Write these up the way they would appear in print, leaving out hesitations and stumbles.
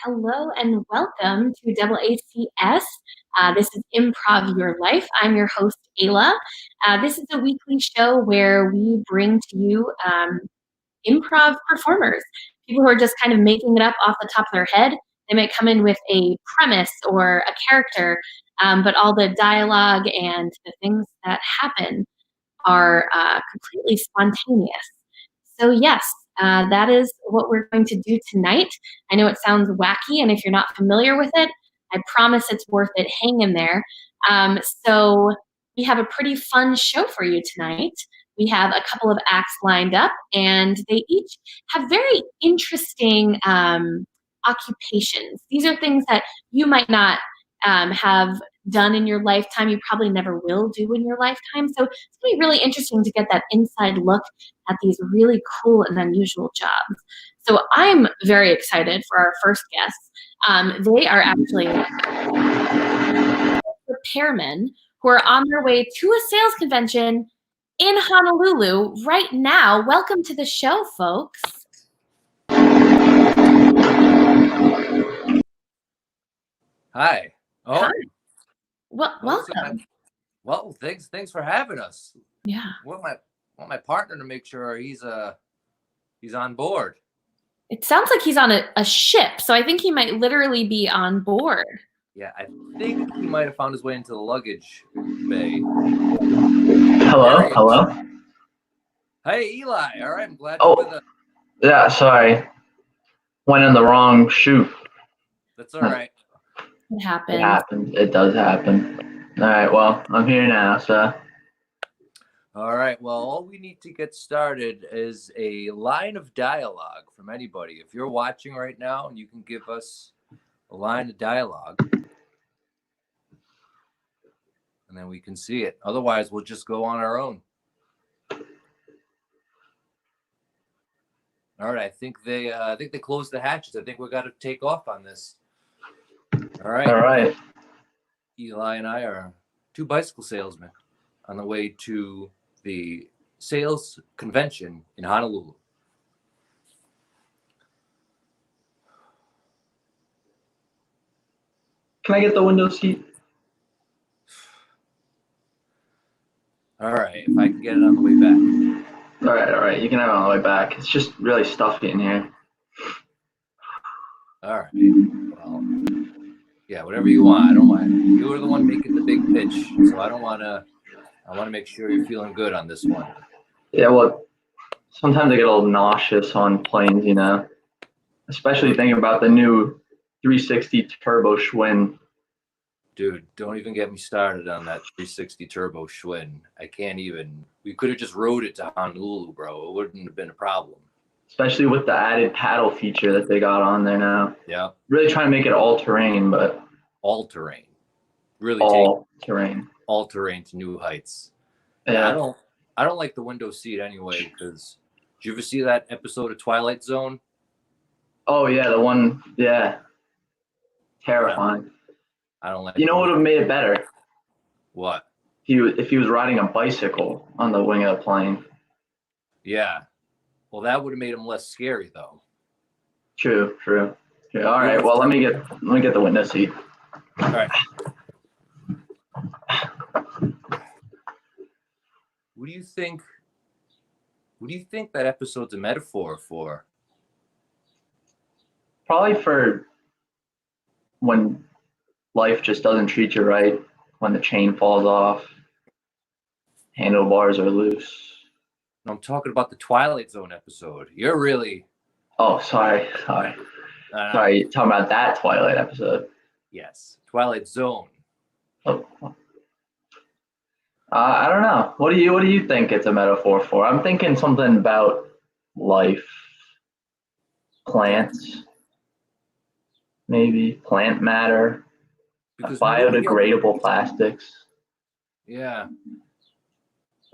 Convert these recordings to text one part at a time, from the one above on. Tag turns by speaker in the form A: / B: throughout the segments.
A: Hello and welcome to DoubleACS. This is Improv Your Life. I'm your host, Ayla. This is a weekly show where we bring to you improv performers, people who are just kind of making it up off the top of their head. They might come in with a premise or a character, but all the dialogue and the things that happen are completely spontaneous. So, yes, that is what we're going to do tonight. I know it sounds wacky, and if you're not familiar with it, I promise it's worth it. Hang in there. So, we have a pretty fun show for you tonight. We have a couple of acts lined up, and they each have very interesting occupations. These are things that you might not have done in your lifetime. You probably never will do in your lifetime. So it's going to be really interesting to get that inside look at these really cool and unusual jobs. So I'm very excited for our first guests. They are actually repairmen who are on their way to a sales convention in Honolulu right now. Welcome to the show, folks.
B: Hi. Oh,
A: Hi. Welcome.
B: Well, thanks for having us.
A: Yeah.
B: Want my partner to make sure he's on board.
A: It sounds like he's on a ship, so I think he might literally be on board.
B: Yeah, I think he might have found his way into the luggage bay.
C: Hello.
B: Hey, Eli. All right, I'm glad
C: Oh.
B: you're with us.
C: Yeah, sorry. Went in the wrong chute.
B: That's all right.
A: It happens.
C: It happens. It does happen. All right, well, I'm here now, so.
B: All right. Well, all we need to get started is a line of dialogue from anybody. If you're watching right now and you can give us a line of dialogue, and then we can see it. Otherwise, we'll just go on our own. All right. I think they closed the hatches. I think we got to take off on this. All right. Eli and I are two bicycle salesmen on the way to the sales convention in Honolulu.
C: Can I get the window seat?
B: All right. If I can get it on the way back.
C: All right. You can have it on the way back. It's just really stuffy in here.
B: All right. Well, yeah, whatever you want. I don't mind. You were the one making the big pitch, so I want to make sure you're feeling good on this one.
C: Yeah, well, sometimes I get a little nauseous on planes, especially thinking about the new 360 turbo Schwinn.
B: Dude, don't even get me started on that 360 turbo Schwinn. I can't even. We could have just rode it to Honolulu, bro. It wouldn't have been a problem.
C: Especially with the added paddle feature that they got on there now.
B: Yeah.
C: Really trying to make it all terrain, but.
B: All terrain. Really
C: all terrain.
B: All terrain to new heights.
C: Yeah.
B: I don't like the window seat anyway, because did you ever see that episode of Twilight Zone?
C: Oh yeah, the one, yeah. Terrifying.
B: I don't like.
C: You know what would have made it better?
B: What?
C: If he was riding a bicycle on the wing of the plane.
B: Yeah. Well, that would have made him less scary, though.
C: True. All right. Well, let me get the window seat.
B: All right. What do you think that episode's a metaphor for?
C: Probably for when life just doesn't treat you right, when the chain falls off, handlebars are loose.
B: No, I'm talking about the Twilight Zone episode. You're really...
C: Oh, sorry. Sorry, you're talking about that Twilight episode.
B: Yes, Twilight Zone.
C: Oh. I don't know. What do you think it's a metaphor for? I'm thinking something about life, plants, maybe plant matter,
B: because
C: biodegradable plastics.
B: Yeah.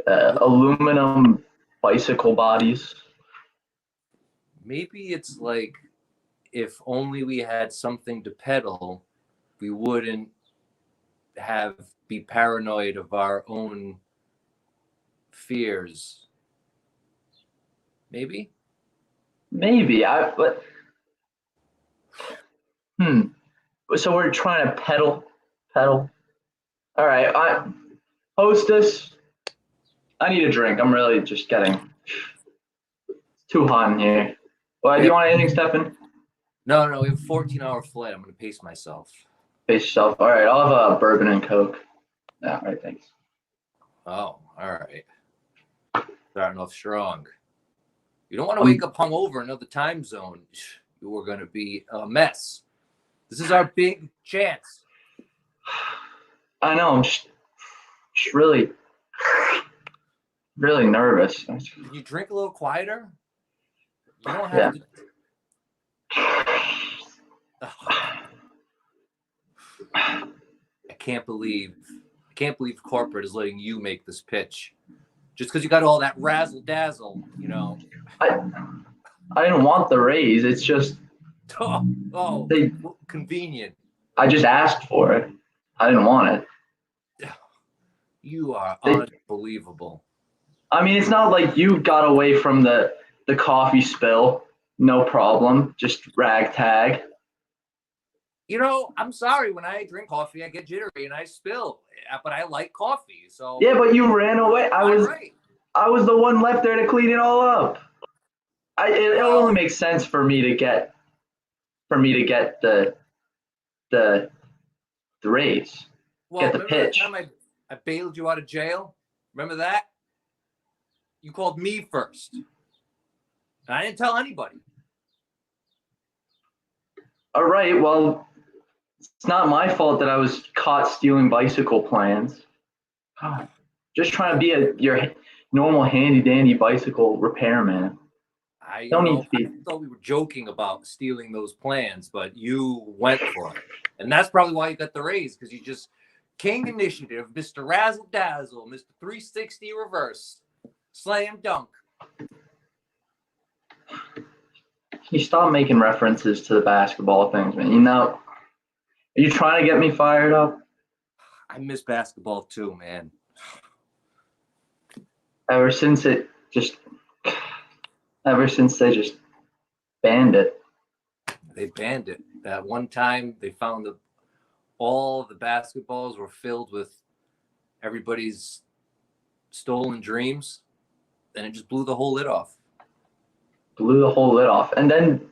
C: Aluminum bicycle bodies.
B: Maybe it's like if only we had something to pedal, we wouldn't be paranoid of our own fears. Maybe.
C: But So we're trying to pedal. All right, hostess. I need a drink. I'm really just getting too hot in here. Well, do you want anything, Stefan?
B: No, we have a 14-hour flight. I'm going to pace myself.
C: Pace yourself. All right, I'll have a bourbon and Coke. Yeah, all right, thanks.
B: Oh, all right. Starting off strong. You don't want to wake up hungover in another time zone. You are going to be a mess. This is our big chance.
C: I know. I'm just really nervous.
B: Can you drink a little quieter? You don't have to. I can't believe corporate is letting you make this pitch. Just because you got all that razzle dazzle, you know.
C: I didn't want the raise. It's just
B: convenient.
C: I just asked for it. I didn't want it.
B: You are unbelievable.
C: I mean, it's not like you got away from the coffee spill. No problem. Just ragtag.
A: You know, I'm sorry. When I drink coffee, I get jittery and I spill. But I like coffee, so.
C: Yeah, but you ran away. I was the one left there to clean it all up. It only makes sense for me to get the raise.
A: Well,
C: get the pitch.
A: Remember the time I bailed you out of jail? Remember that? You called me first. And I didn't tell anybody.
C: All right, well, it's not my fault that I was caught stealing bicycle plans. Just trying to be your normal handy-dandy bicycle repairman.
A: I thought we were joking about stealing those plans, but you went for it. And that's probably why you got the raise, because you just King Initiative, Mr. Razzle Dazzle, Mr. 360 Reverse, Slam Dunk.
C: You stop making references to the basketball things, man. You know, are you trying to get me fired up?
B: I miss basketball too, man.
C: Ever since they just banned it.
B: They banned it. That one time they found that all the basketballs were filled with everybody's stolen dreams, and it just blew the whole lid off.
C: And then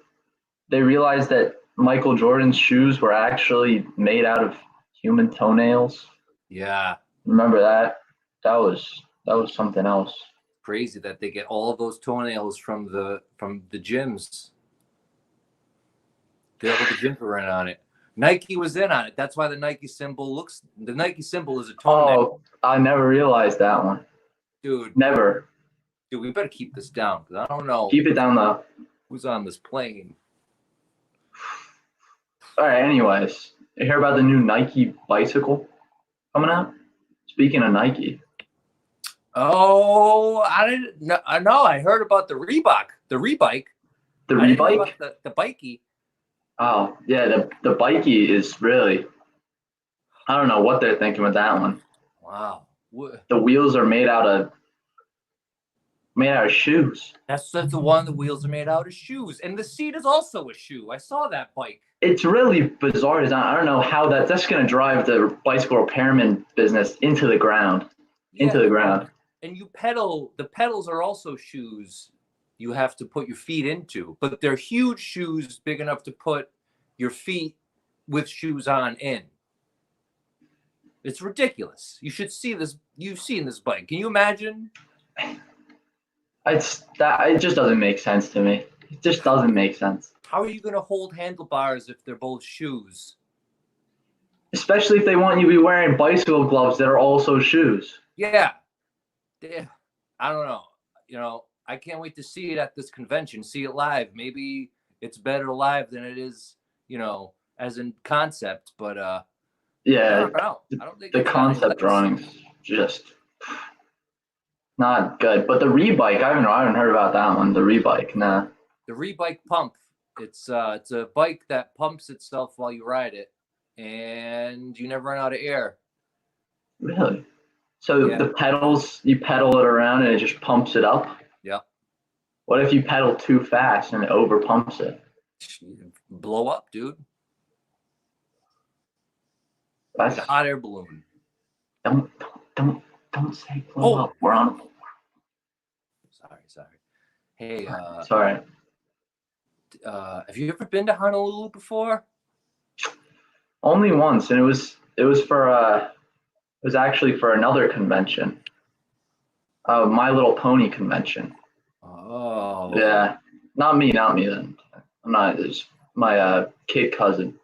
C: they realized that Michael Jordan's shoes were actually made out of human toenails.
B: Yeah.
C: Remember that? That was something else.
B: Crazy that they get all of those toenails from the gyms. They have the gym print on it. Nike was in on it. That's why the Nike symbol is a toenail.
C: Oh, I never realized that one.
B: Dude.
C: Never.
B: Dude, we better keep this down, because I don't know.
C: Keep it down, though.
B: Who's on this plane?
C: All right, anyways. You hear about the new Nike bicycle coming out? Speaking of Nike.
B: Oh, I didn't know. I heard about the Reebok. The Rebike.
C: The Rebike?
B: The bikey.
C: Oh, yeah, the bikey is really, I don't know what they're thinking with that one.
B: Wow.
C: The wheels are made out of shoes.
B: That's the one. The wheels are made out of shoes, and the seat is also a shoe. I saw that bike.
C: It's really bizarre design. I don't know how that's going to drive the bicycle repairman business into the ground.
B: And you pedal. The pedals are also shoes you have to put your feet into, but they're huge shoes, big enough to put your feet with shoes on in. It's ridiculous. You should see this. You've seen this bike. Can you imagine?
C: It just doesn't make sense to me. It just doesn't make sense.
B: How are you going to hold handlebars if they're both shoes?
C: Especially if they want you to be wearing bicycle gloves that are also shoes.
B: Yeah. I don't know. You know, I can't wait to see it at this convention, see it live. Maybe it's better live than it is, you know, as in concept. But
C: yeah,
B: I don't know. I don't think
C: the concept drawings just not good. But the Rebike, I haven't heard about that one. The Rebike, nah.
B: The Rebike pump. It's a bike that pumps itself while you ride it, and you never run out of air.
C: Really? So the pedals, you pedal it around and it just pumps it up?
B: Yeah.
C: What if you pedal too fast and it over pumps it?
B: Blow up, dude. Like a hot air balloon.
C: Don't say blow up. We're on.
B: Sorry. Hey,
C: sorry.
B: Have you ever been to Honolulu before?
C: Only once, and it was actually for another convention. My Little Pony convention.
B: Oh.
C: Yeah. Not me then. I'm not. It's my kid cousin.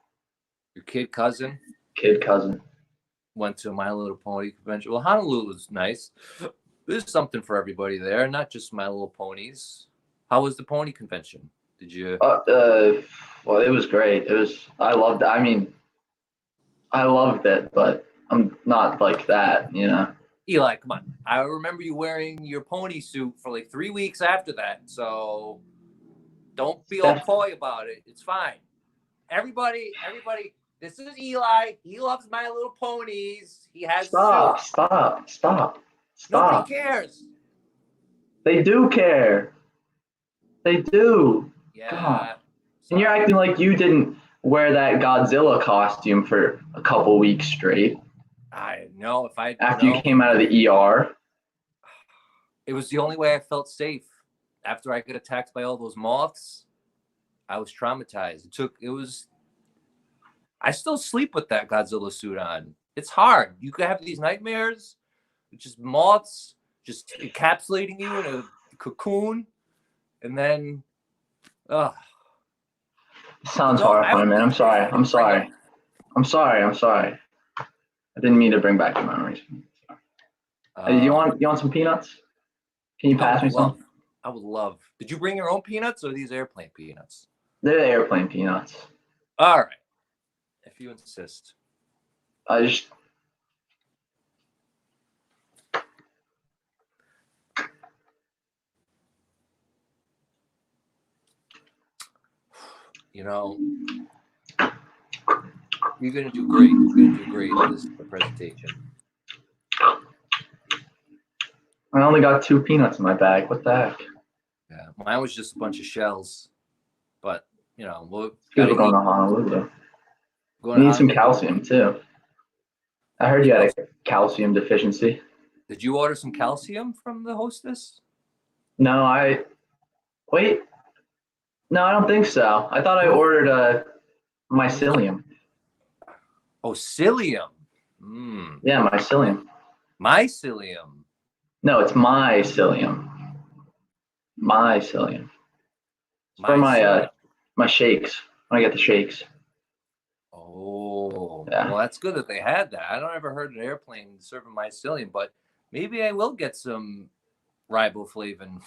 B: Your kid cousin?
C: Kid cousin.
B: Went to a My Little Pony convention. Well, Honolulu's nice. There's something for everybody there, not just My Little Ponies. How was the pony convention? Did you?
C: Well, it was great. I loved it. I mean, I loved it, but I'm not like that, you know.
B: Eli, come on. I remember you wearing your pony suit for like 3 weeks after that, so don't be all coy about it. It's fine. Everybody, this is Eli. He loves My Little Ponies. He has
C: Stop.
B: Nobody cares.
C: They do care. They do.
B: Yeah.
C: God. And you're acting like you didn't wear that Godzilla costume for a couple weeks straight.
B: I know.
C: After you came out of the ER.
B: It was the only way I felt safe. After I got attacked by all those moths, I was traumatized. I still sleep with that Godzilla suit on. It's hard. You could have these nightmares, with just moths just encapsulating you in a cocoon, and then,
C: Sounds horrifying, man. I'm sorry. I didn't mean to bring back the memories. You want some peanuts? Can you pass me some?
B: I would love. Did you bring your own peanuts or these airplane peanuts?
C: They're the airplane peanuts.
B: All right. If you insist. You know, you're going to do great. You're going to do great in this presentation.
C: I only got 2 peanuts in my bag. What the heck?
B: Yeah, mine was just a bunch of shells. But, you know, we're
C: going to Honolulu. You need some calcium, too. I heard you had a calcium deficiency.
B: Did you order some calcium from the hostess?
C: No, Wait. No, I don't think so. I thought I ordered mycelium.
B: Oh, psyllium.
C: Yeah, mycelium.
B: Mycelium.
C: No, it's mycelium. Mycelium. It's for my shakes. When I get the shakes.
B: Oh, yeah. Well, that's good that they had that. I don't ever heard an airplane serving mycelium, but maybe I will get some riboflavin.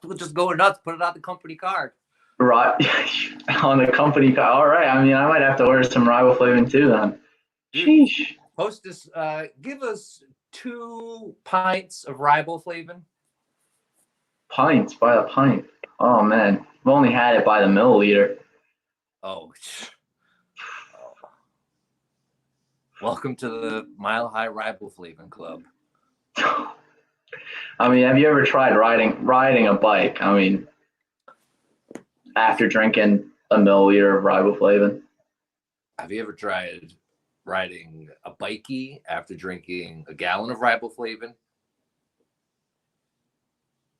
B: We'll just go nuts, put it on the company card.
C: Right, on the company card. All right. I mean, I might have to order some riboflavin too then. Sheesh.
B: Hostess, give us 2 pints of riboflavin.
C: Pints by the pint. Oh man, I've only had it by the milliliter.
B: Oh. Welcome to the Mile High Riboflavin Club.
C: I mean, have you ever tried riding a bike? I mean, after drinking a milliliter of riboflavin.
B: Have you ever tried riding a bikie after drinking a gallon of riboflavin?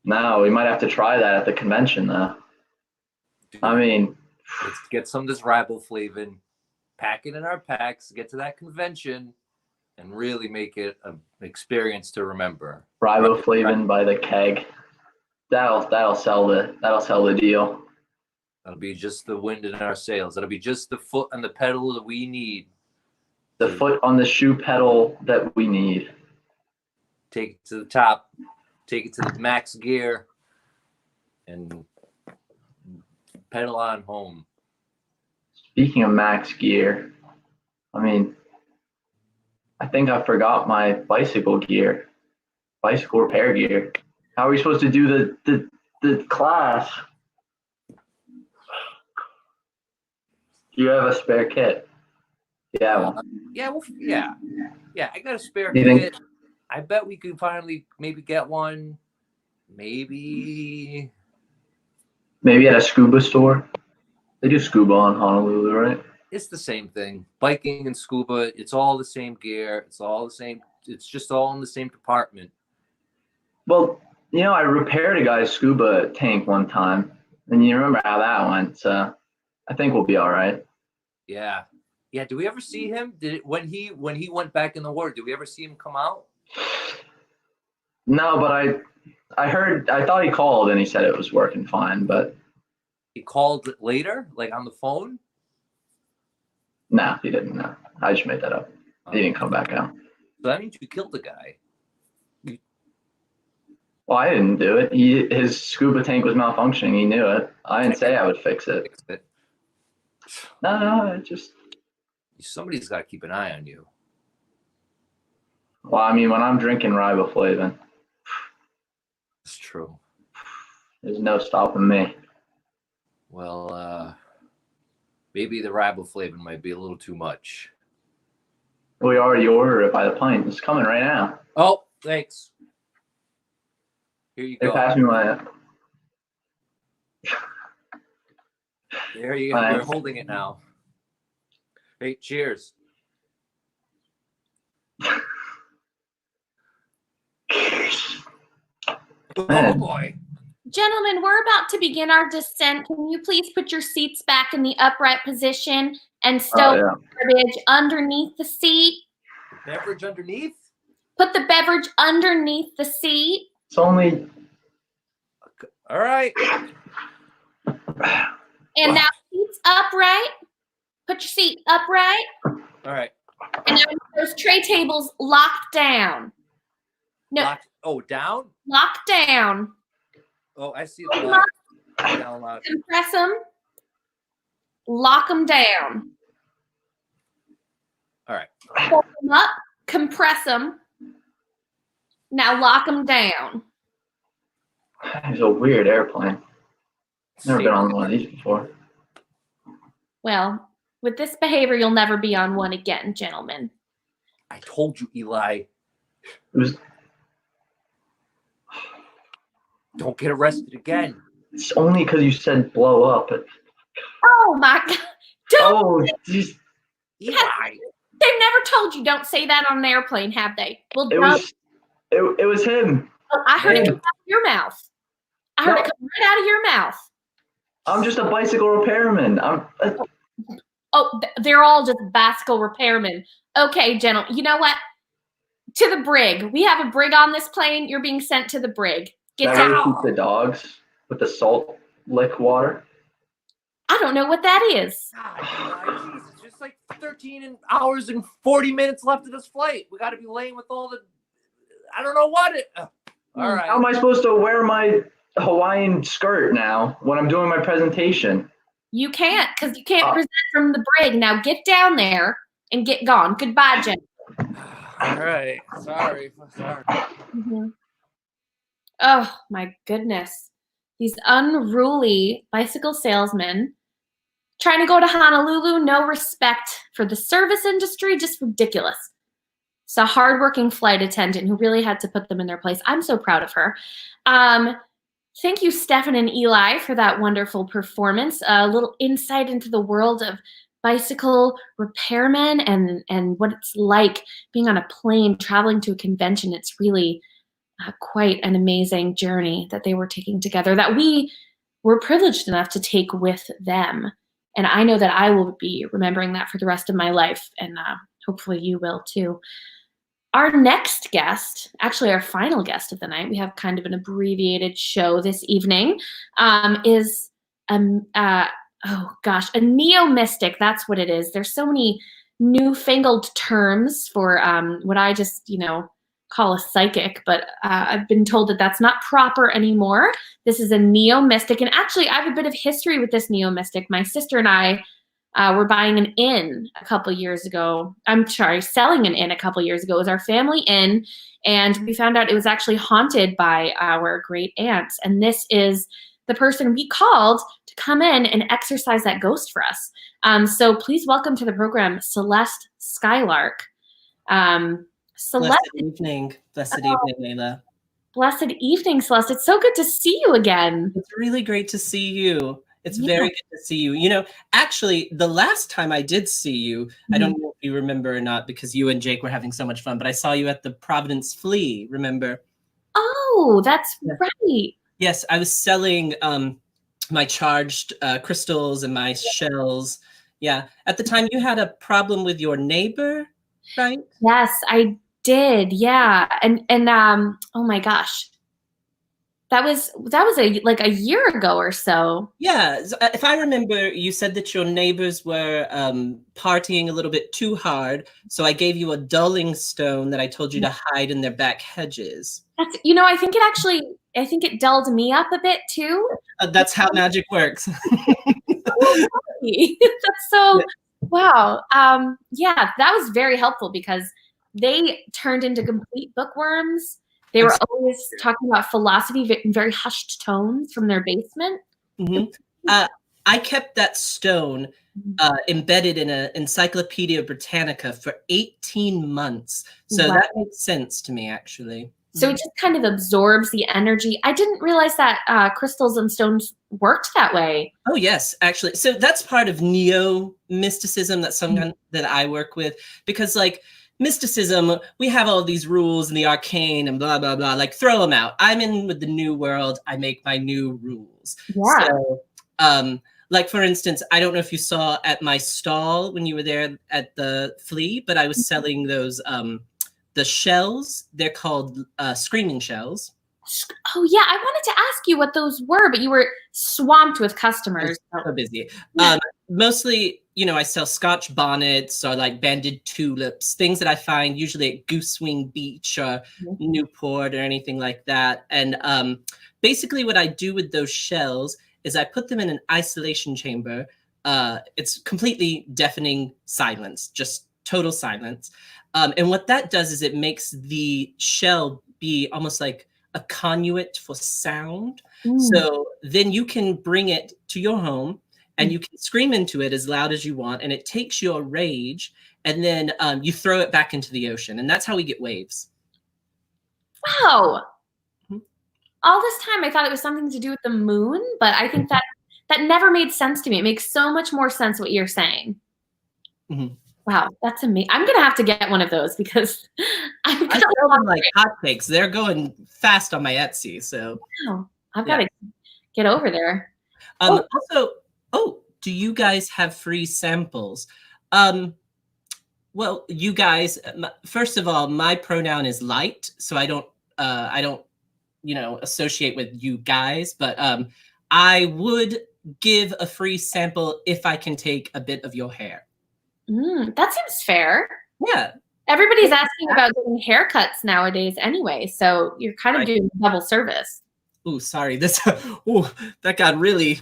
C: No, we might have to try that at the convention, though. Dude, I mean,
B: let's get some of this riboflavin, pack it in our packs, get to that convention, and really make it an experience to remember.
C: Riboflavin by the keg. That'll sell the deal.
B: That'll be just the wind in our sails. That'll be just the foot on the pedal that we need.
C: The foot on the shoe pedal that we need.
B: Take it to the top. Take it to the max gear. And pedal on home.
C: Speaking of max gear, I mean, I think I forgot my bicycle repair gear. How are we supposed to do the class? Do you have a spare kit? Yeah.
B: Yeah. I got a spare kit. I bet we could finally maybe get one. Maybe
C: at a scuba store. They do scuba on Honolulu, right?
B: It's the same thing. Biking and scuba, it's all the same gear. It's all the same. It's just all in the same department.
C: Well, I repaired a guy's scuba tank one time, and you remember how that went. So I think we'll be all right.
B: Yeah. Yeah. Did we ever see him? When he went back in the water, did we ever see him come out?
C: No, but I thought he called and he said it was working fine, but
B: he called later, like on the phone.
C: No, he didn't. No, I just made that up. He didn't come back out.
B: So that means you killed the guy.
C: Well, I didn't do it. His scuba tank was malfunctioning. He knew it. I didn't say I would fix it. No, it just.
B: Somebody's got to keep an eye on you.
C: Well, I mean, when I'm drinking riboflavin,
B: it's true.
C: There's no stopping me.
B: Well, maybe the riboflavin might be a little too much.
C: We already ordered it by the pint. It's coming right now.
B: Oh, thanks. Here you go.
C: Pass me my.
B: There you go. We're holding it now. Hey, cheers. Oh boy.
A: Gentlemen, we're about to begin our descent. Can you please put your seats back in the upright position and stow the beverage underneath the seat?
B: The beverage underneath?
A: Put the beverage underneath the seat.
C: It's only.
B: All right.
A: And now seats upright. Put your seat upright.
B: All right.
A: And now those tray tables locked down. No.
B: Down?
A: Locked down.
B: Oh, I see the lock.
A: Compress them. Lock them down.
B: All right.
A: Pull them up. Compress them. Now lock them down.
C: It's a weird airplane. Never been on one of these before.
A: Well, with this behavior, you'll never be on one again, gentlemen.
B: I told you, Eli. Don't get arrested again.
C: It's only because you said blow up.
A: Oh my God!
C: Oh, geez.
B: Eli.
A: They've never told you don't say that on an airplane, have they? Well,
C: it was him.
A: Oh, I heard it come out of your mouth. I heard it come right out of your mouth.
C: I'm just a bicycle repairman.
A: They're all just bicycle repairmen. Okay, gentlemen. You know what? To the brig. We have a brig on this plane. You're being sent to the brig. Get down.
C: Keep the dogs with the salt lick water.
A: I don't know what that is.
B: God, it's just like 13 hours and 40 minutes left of this flight. We got to be laying with all the. I don't know what it. All right.
C: How am I supposed to wear my Hawaiian skirt now when I'm doing my presentation?
A: You can't, because you can't present from the brig. Now get down there and get gone. Goodbye, Jen.
B: All right. Sorry.
A: Mm-hmm. Oh, my goodness. These unruly bicycle salesmen trying to go to Honolulu, no respect for the service industry, just ridiculous. It's a hardworking flight attendant who really had to put them in their place. I'm so proud of her. Thank you, Stefan and Eli, for that wonderful performance. A little insight into the world of bicycle repairmen and what it's like being on a plane, traveling to a convention. It's really quite an amazing journey that they were taking together that we were privileged enough to take with them. And I know that I will be remembering that for the rest of my life, and hopefully you will too. Our next guest, actually our final guest of the night, we have kind of an abbreviated show this evening, is a neo-mystic. That's what it is. There's so many newfangled terms for what I just, call a psychic, but I've been told that that's not proper anymore. This is a neo-mystic, and actually I have a bit of history with this neo-mystic. My sister and I were buying an inn a couple years ago. Selling an inn a couple years ago. It was our family inn, and we found out it was actually haunted by our great aunts. And this is the person we called to come in and exorcise that ghost for us. So please welcome to the program, Celeste Skylark.
D: Celeste. Blessed evening,
A: Layla. Blessed evening, Celeste. It's so good to see you again.
D: It's really great to see you. It's
A: Yeah.
D: very good to see you. You know, actually, the last time I did see you, I don't know if you remember or not, because you and Jake were having so much fun, but I saw you at the Providence Flea, remember?
A: Oh, that's right.
D: Yes, I was selling my charged crystals and my shells. Yeah. At the time, you had a problem with your neighbor, right?
A: Yes, I did. Yeah. And oh my gosh. That was like a year ago or so.
D: Yeah, if I remember, you said that your neighbors were partying a little bit too hard, so I gave you a dulling stone that I told you to hide in their back hedges.
A: That's, I think it dulled me up a bit too.
D: That's how magic works.
A: That's so, wow. Yeah, that was very helpful because they turned into complete bookworms. They were always talking about philosophy in very hushed tones from their basement.
D: I kept that stone embedded in an Encyclopedia Britannica for 18 months. So that makes sense to me, actually.
A: So it just kind of absorbs the energy. I didn't realize that crystals and stones worked that way.
D: Oh, yes, actually. So that's part of neo-mysticism. That's something that I work with, because like mysticism, we have all these rules and the arcane and blah, blah, blah, like throw them out. I'm in with the new world. I make my new rules.
A: Yeah.
D: So, like, for instance, I don't know if you saw at my stall when you were there at the Flea, but I was selling those, the shells. They're called screaming shells.
A: Oh, yeah. I wanted to ask you what those were, but you were swamped with customers.
D: So busy. Mostly, you know, I sell Scotch bonnets or like banded tulips, things that I find usually at Goosewing Beach or Newport or anything like that. And basically what I do with those shells is I put them in an isolation chamber. It's completely deafening silence, just total silence. And what that does is it makes the shell be almost like a conduit for sound. So then you can bring it to your home and you can scream into it as loud as you want, and it takes your rage and then you throw it back into the ocean. And that's how we get waves.
A: Wow. All this time I thought it was something to do with the moon, but I think that never made sense to me. It makes so much more sense what you're saying. Wow, that's amazing. I'm gonna have to get one of those because
D: I sell them like hotcakes. They're going fast on my Etsy. So
A: wow, I've got to get over there.
D: Also, do you guys have free samples? Well, you guys, first of all, my pronoun is light, so I don't, you know, associate with you guys, but I would give a free sample if I can take a bit of your hair.
A: That seems fair.
D: Yeah.
A: Everybody's asking about getting haircuts nowadays anyway, so you're kind of doing double service.
D: Oh, sorry. That got really,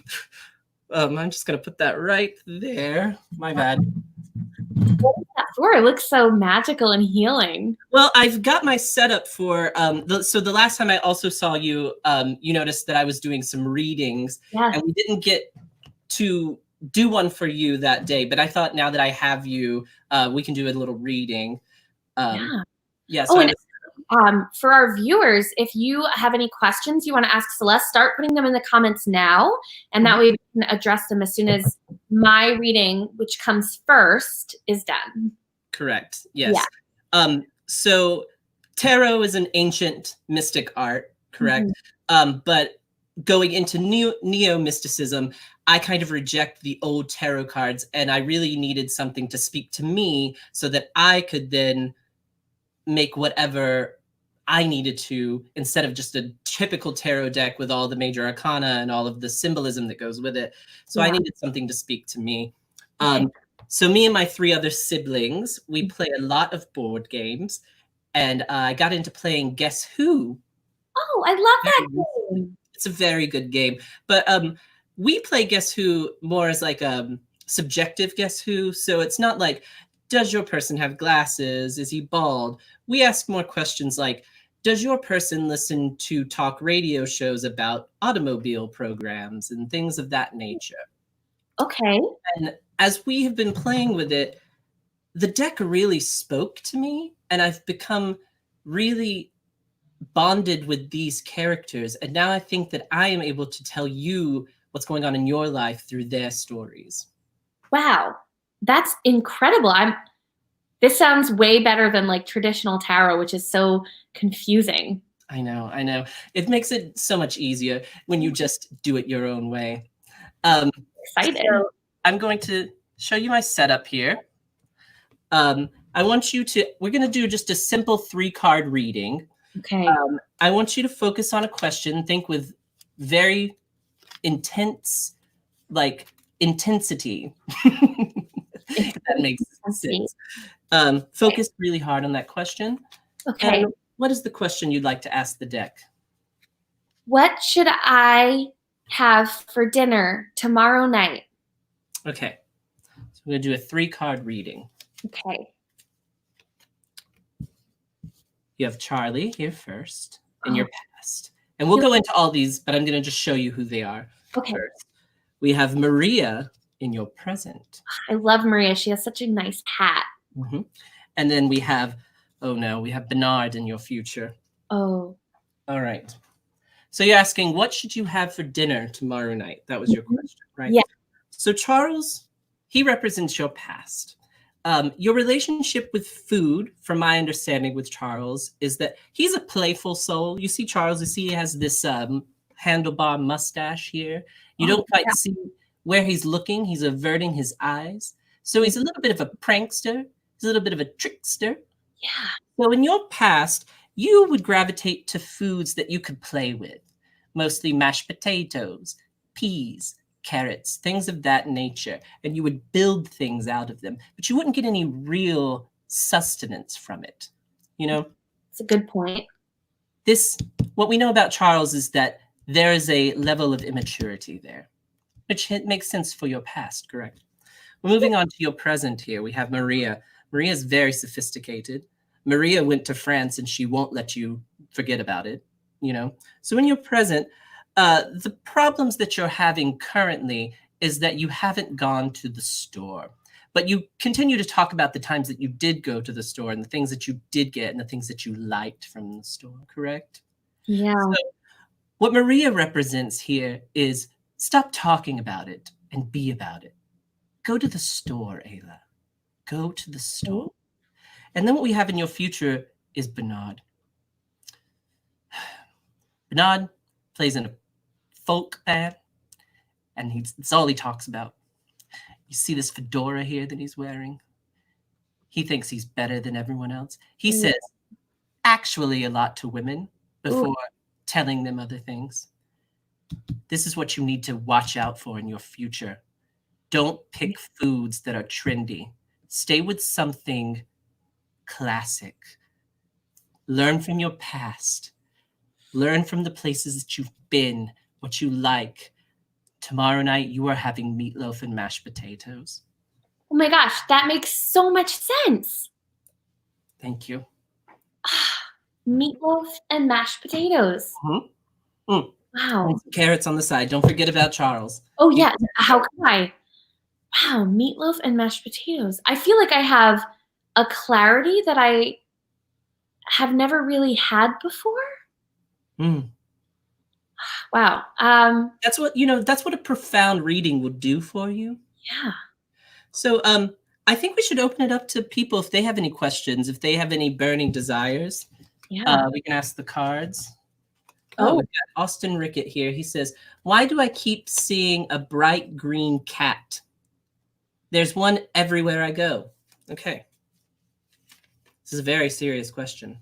D: I'm just going to put that right there. My bad.
A: What is that for? It looks so magical and healing.
D: Well, I've got my setup for, so the last time I also saw you, you noticed that I was doing some readings, and we didn't get to do one for you that day, but I thought now that I have you, we can do a little reading. So
A: for our viewers, if you have any questions you want to ask Celeste, start putting them in the comments now, and that way we can address them as soon as my reading, which comes first, is done. Correct.
D: Yes. So tarot is an ancient mystic art, correct? But going into neo-mysticism, I kind of reject the old tarot cards, and I really needed something to speak to me so that I could then make whatever I needed to, instead of just a typical tarot deck with all the major arcana and all of the symbolism that goes with it. So I needed something to speak to me. So me and my 3 other siblings, we play a lot of board games, and I got into playing Guess Who.
A: Oh, I love that game.
D: It's a very good game. But we play Guess Who more as like a subjective Guess Who. So it's not like, does your person have glasses? Is he bald? We ask more questions like, does your person listen to talk radio shows about automobile programs and things of that nature?
A: Okay.
D: And as we have been playing with it, the deck really spoke to me, and I've become really bonded with these characters. And now I think that I am able to tell you what's going on in your life through their stories.
A: Wow, that's incredible. This sounds way better than like traditional tarot, which is so confusing.
D: I know. It makes it so much easier when you just do it your own way.
A: Excited.
D: So I'm going to show you my setup here. I want you to, we're going to do just a simple 3-card reading.
A: Okay.
D: I want you to focus on a question, think with very intense, like intensity. If that makes sense. Focus really hard on that question.
A: Okay.
D: And what is the question you'd like to ask the deck?
A: What should I have for dinner tomorrow night?
D: Okay. So we're going to do a 3-card reading.
A: Okay.
D: You have Charlie here first in your past. And we'll go into all these, but I'm going to just show you who they are first. We have Maria in your present.
A: I love Maria. She has such a nice hat.
D: Mm-hmm. And then we have, we have Bernard in your future.
A: Oh.
D: All right. So you're asking, what should you have for dinner tomorrow night? That was your question, right?
A: Yeah.
D: So Charles, he represents your past. Your relationship with food, from my understanding with Charles, is that he's a playful soul. You see Charles, you see he has this handlebar mustache here. You don't quite see where he's looking. He's averting his eyes. So he's a little bit of a prankster. He's a little bit of a trickster.
A: Yeah.
D: So in your past, you would gravitate to foods that you could play with, mostly mashed potatoes, peas, carrots, things of that nature, and you would build things out of them, but you wouldn't get any real sustenance from it. You know,
A: it's a good point.
D: What we know about Charles is that there is a level of immaturity there, which makes sense for your past, correct? We're moving on to your present here. We have Maria. Maria is very sophisticated. Maria went to France and she won't let you forget about it, you know? So in your present, the problems that you're having currently is that you haven't gone to the store, but you continue to talk about the times that you did go to the store and the things that you did get and the things that you liked from the store, correct?
A: Yeah.
D: So what Maria represents here is stop talking about it and be about it. Go to the store, Ayla. Go to the store. And then what we have in your future is Bernard. Bernard plays in a folk band, and it's all he talks about. You see this fedora here that he's wearing? He thinks he's better than everyone else. He says actually a lot to women before telling them other things. This is what you need to watch out for in your future. Don't pick foods that are trendy. Stay with something classic. Learn from your past. Learn from the places that you've been, what you like. Tomorrow night, you are having meatloaf and mashed potatoes.
A: Oh my gosh, that makes so much sense.
D: Thank you.
A: Meatloaf and mashed potatoes.
D: Mm-hmm. Mm.
A: Wow.
D: And carrots on the side. Don't forget about Charles.
A: Oh yeah, how can I? Wow, meatloaf and mashed potatoes. I feel like I have a clarity that I have never really had before.
D: Mm.
A: Wow.
D: That's what a profound reading would do for you.
A: Yeah.
D: So I think we should open it up to people if they have any questions, if they have any burning desires.
A: Yeah.
D: We can ask the cards. Oh, we've got Austin Rickett here. He says, why do I keep seeing a bright green cat? There's one everywhere I go. Okay. This is a very serious question.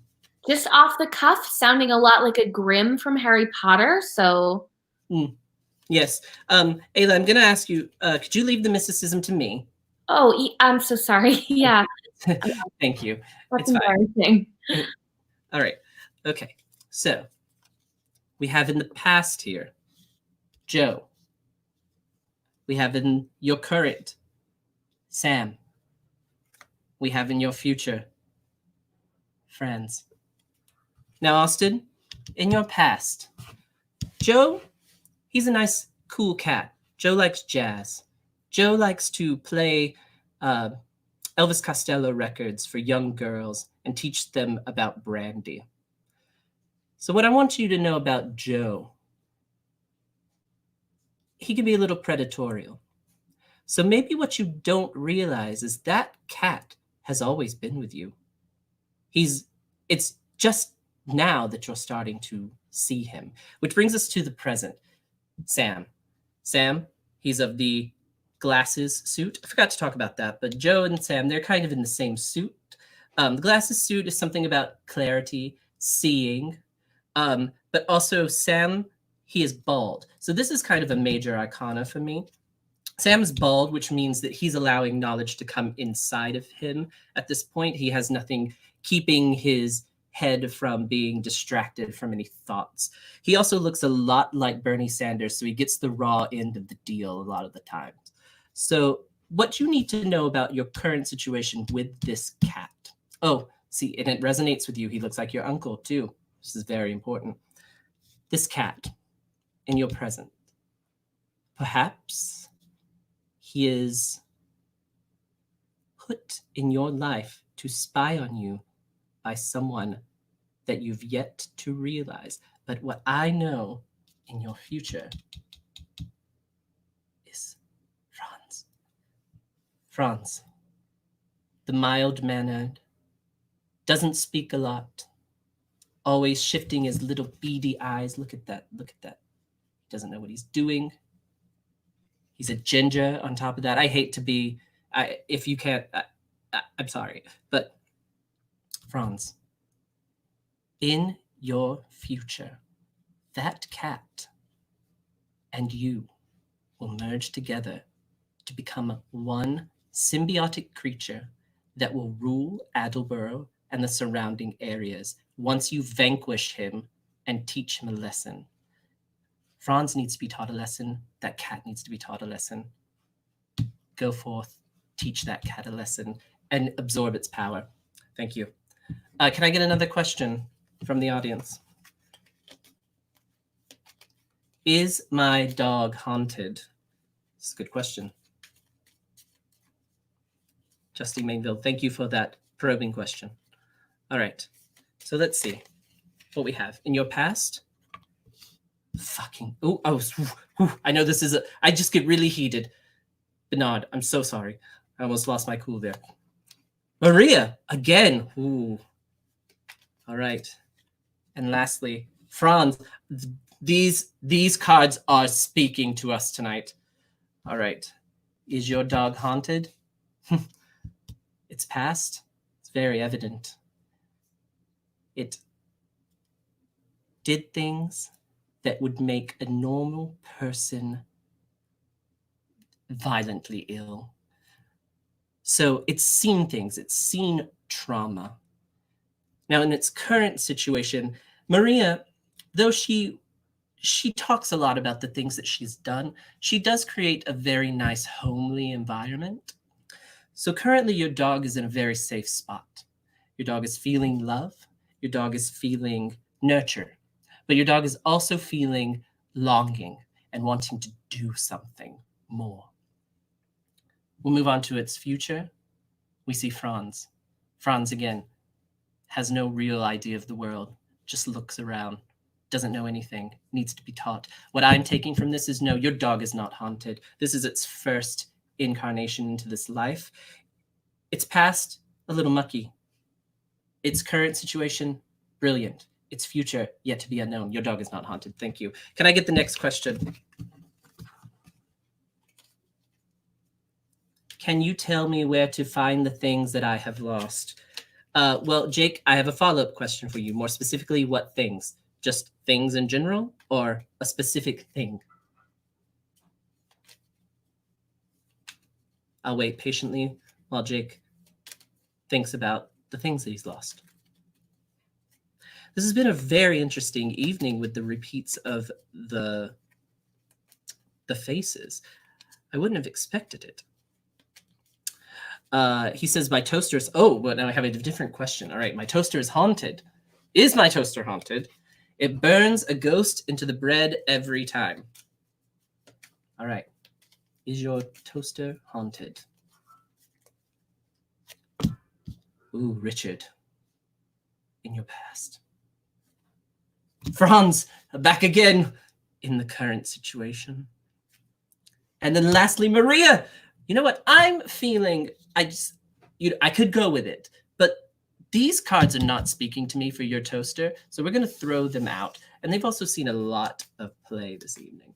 A: Just off the cuff, sounding a lot like a Grimm from Harry Potter, so.
D: Yes. Ayla, I'm going to ask you, could you leave the mysticism to me?
A: Oh, I'm so sorry. Yeah.
D: Thank you.
A: That's embarrassing.
D: All right. Okay. So we have in the past here, Joe. We have in your current, Sam. We have in your future, friends. Now, Austin, in your past, Joe, he's a nice, cool cat. Joe likes jazz. Joe likes to play Elvis Costello records for young girls and teach them about brandy. So what I want you to know about Joe he can be a little predatorial. So maybe what you don't realize is that cat has always been with you. It's just now that you're starting to see him, which brings us to the present. Sam, he's of the glasses suit. I forgot to talk about that, but Joe and Sam, they're kind of in the same suit. The glasses suit is something about clarity, seeing, but also Sam, he is bald. So this is kind of a major arcana for me. Sam's bald, which means that he's allowing knowledge to come inside of him. At this point, he has nothing keeping his head from being distracted from any thoughts. He also looks a lot like Bernie Sanders, so he gets the raw end of the deal a lot of the time. So what you need to know about your current situation with this cat. Oh, see, and it resonates with you. He looks like your uncle too. This is very important. This cat in your present, perhaps he is put in your life to spy on you by someone that you've yet to realize. But what I know in your future is Franz. Franz, the mild-mannered, doesn't speak a lot, always shifting his little beady eyes. Look at that, look at that. He doesn't know what he's doing. He's a ginger on top of that. I hate to be, if you can't, I'm sorry, but Franz, in your future, that cat and you will merge together to become one symbiotic creature that will rule Attleboro and the surrounding areas once you vanquish him and teach him a lesson. Franz needs to be taught a lesson. That cat needs to be taught a lesson. Go forth, teach that cat a lesson, and absorb its power. Thank you. Can I get another question from the audience? Is my dog haunted? It's a good question. Justine Mainville, thank you for that probing question. All right, so let's see what we have. In your past, I know this is I just get really heated. Bernard, I'm so sorry. I almost lost my cool there. Maria, again. Ooh. All right. And lastly, Franz, these cards are speaking to us tonight. All right. Is your dog haunted? It's past. It's very evident. It did things that would make a normal person violently ill. So it's seen things, it's seen trauma. Now, in its current situation, Maria, though she talks a lot about the things that she's done, she does create a very nice, homely environment. So currently, your dog is in a very safe spot. Your dog is feeling love. Your dog is feeling nurture. But your dog is also feeling longing and wanting to do something more. We'll move on to its future. We see Franz. Franz, again, has no real idea of the world, just looks around, doesn't know anything, needs to be taught. What I'm taking from this is, no, your dog is not haunted. This is its first incarnation into this life. Its past, a little mucky. Its current situation, brilliant. Its future, yet to be unknown. Your dog is not haunted. Thank you. Can I get the next question? Can you tell me where to find the things that I have lost? Well, Jake, I have a follow-up question for you. More specifically, what things? Just things in general, or a specific thing? I'll wait patiently while Jake thinks about the things that he's lost. This has been a very interesting evening with the repeats of the faces. I wouldn't have expected it. He says, my toaster is, oh, but now I have a different question. All right, my toaster is haunted. Is my toaster haunted? It burns a ghost into the bread every time. All right, is your toaster haunted? Ooh, Richard, in your past. Franz, back again in the current situation. And then lastly, Maria. You know what? I'm feeling, I could go with it, but these cards are not speaking to me for your toaster, so we're going to throw them out. And they've also seen a lot of play this evening.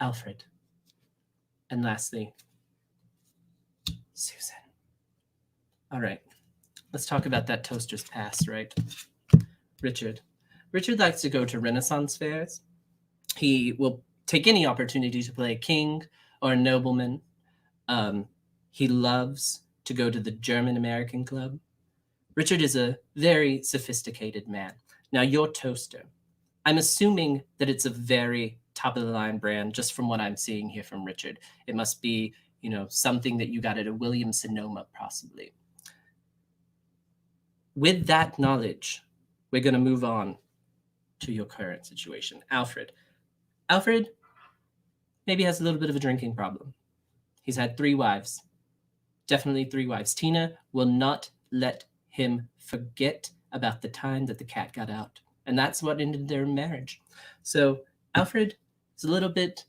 D: Alfred. And lastly, Susan. All right. Let's talk about that toaster's past, right? Richard. Richard likes to go to Renaissance fairs. He will take any opportunity to play a king or a nobleman. He loves to go to the German American Club. Richard is a very sophisticated man. Now, your toaster, I'm assuming that it's a very top of the line brand, just from what I'm seeing here from Richard. It must be, something that you got at a Williams Sonoma, possibly. With that knowledge, we're going to move on to your current situation. Alfred. Alfred maybe has a little bit of a drinking problem. He's had 3 wives. Definitely 3 wives. Tina will not let him forget about the time that the cat got out. And that's what ended their marriage. So Alfred is a little bit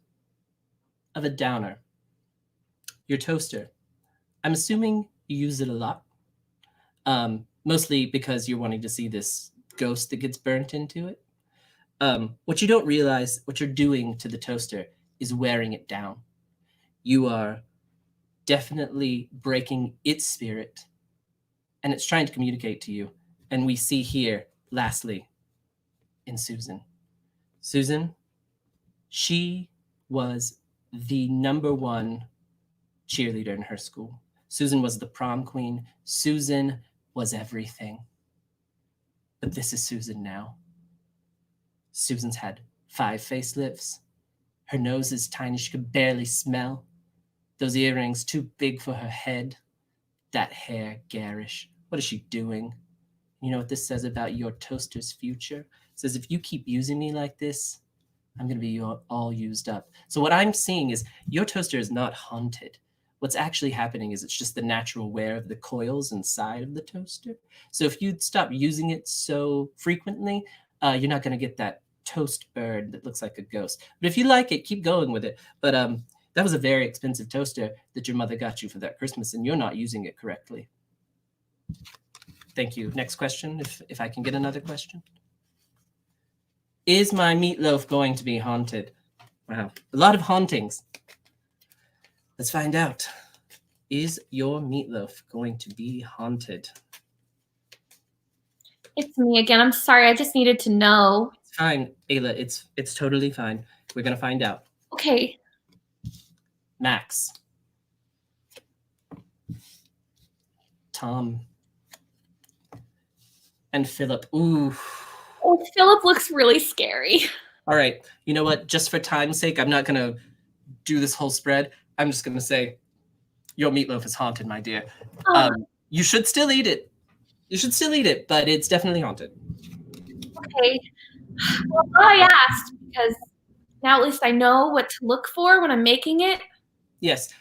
D: of a downer. Your toaster. I'm assuming you use it a lot. Mostly because you're wanting to see this ghost that gets burnt into it. What you don't realize, what you're doing to the toaster is wearing it down. You are definitely breaking its spirit, and it's trying to communicate to you. And we see here, lastly, in Susan. Susan, she was the #1 cheerleader in her school. Susan was the prom queen. Susan was everything. But this is Susan now. Susan's had 5 facelifts. Her nose is tiny, she could barely smell. Those earrings too big for her head. That hair garish. What is she doing? You know what this says about your toaster's future? It says, if you keep using me like this, I'm going to be all used up. So what I'm seeing is your toaster is not haunted. What's actually happening is it's just the natural wear of the coils inside of the toaster. So if you stop using it so frequently, you're not going to get that toast bird that looks like a ghost. But if you like it, keep going with it. But that was a very expensive toaster that your mother got you for that Christmas, and you're not using it correctly. Thank you. Next question, if I can get another question. Is my meatloaf going to be haunted? Wow, a lot of hauntings. Let's find out. Is your meatloaf going to be haunted?
A: It's me again. I'm sorry. I just needed to know.
D: It's fine, Ayla. It's totally fine. We're going to find out.
A: Okay.
D: Max. Tom. And Philip. Ooh.
A: Oh, Philip looks really scary.
D: All right. You know what? Just for time's sake, I'm not going to do this whole spread. I'm just going to say, your meatloaf is haunted, my dear. You should still eat it. You should still eat it, but it's definitely haunted.
A: Okay. Well, I asked because now at least I know what to look for when I'm making it.
D: Yes.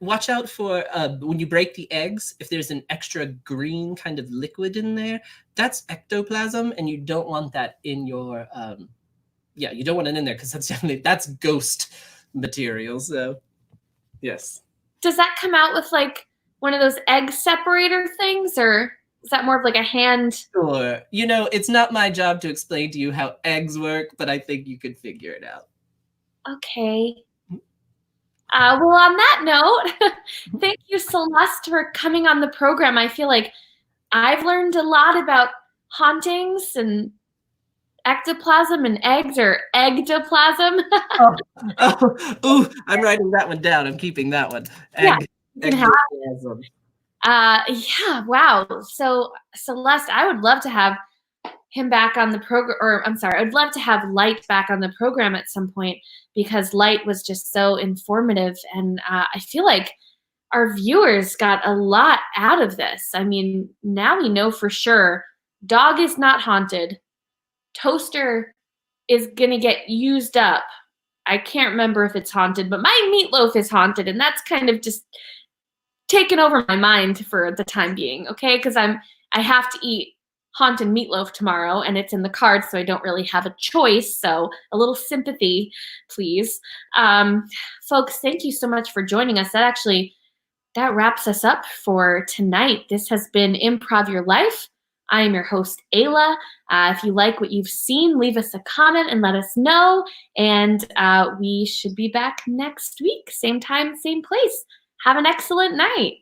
D: Watch out for when you break the eggs, if there's an extra green kind of liquid in there, that's ectoplasm, and you don't want that in your, you don't want it in there because that's ghost material. So, yes.
A: Does that come out with like one of those egg separator things, or is that more of like a hand?
D: Sure. It's not my job to explain to you how eggs work, but I think you could figure it out.
A: Okay. Well, on that note, thank you, Celeste, for coming on the program. I feel like I've learned a lot about hauntings and ectoplasm and eggs, or egtoplasm.
D: I'm writing that one down. I'm keeping that one.
A: Ectoplasm. Yeah, wow. So, Celeste, I would love to have him back on the program, or I'm sorry, I'd love to have Light back on the program at some point, because Light was just so informative, and I feel like our viewers got a lot out of this. I mean, now we know for sure dog is not haunted. Toaster is gonna get used up. I can't remember if it's haunted, but my meatloaf is haunted, and that's kind of just taken over my mind for the time being, okay? Because I have to eat haunted meatloaf tomorrow, and it's in the cards, so I don't really have a choice. So a little sympathy, please. Folks, thank you so much for joining us. That wraps us up for tonight. This has been Improv Your Life. I am your host, Ayla. If you like what you've seen, leave us a comment and let us know. And we should be back next week, same time, same place. Have an excellent night.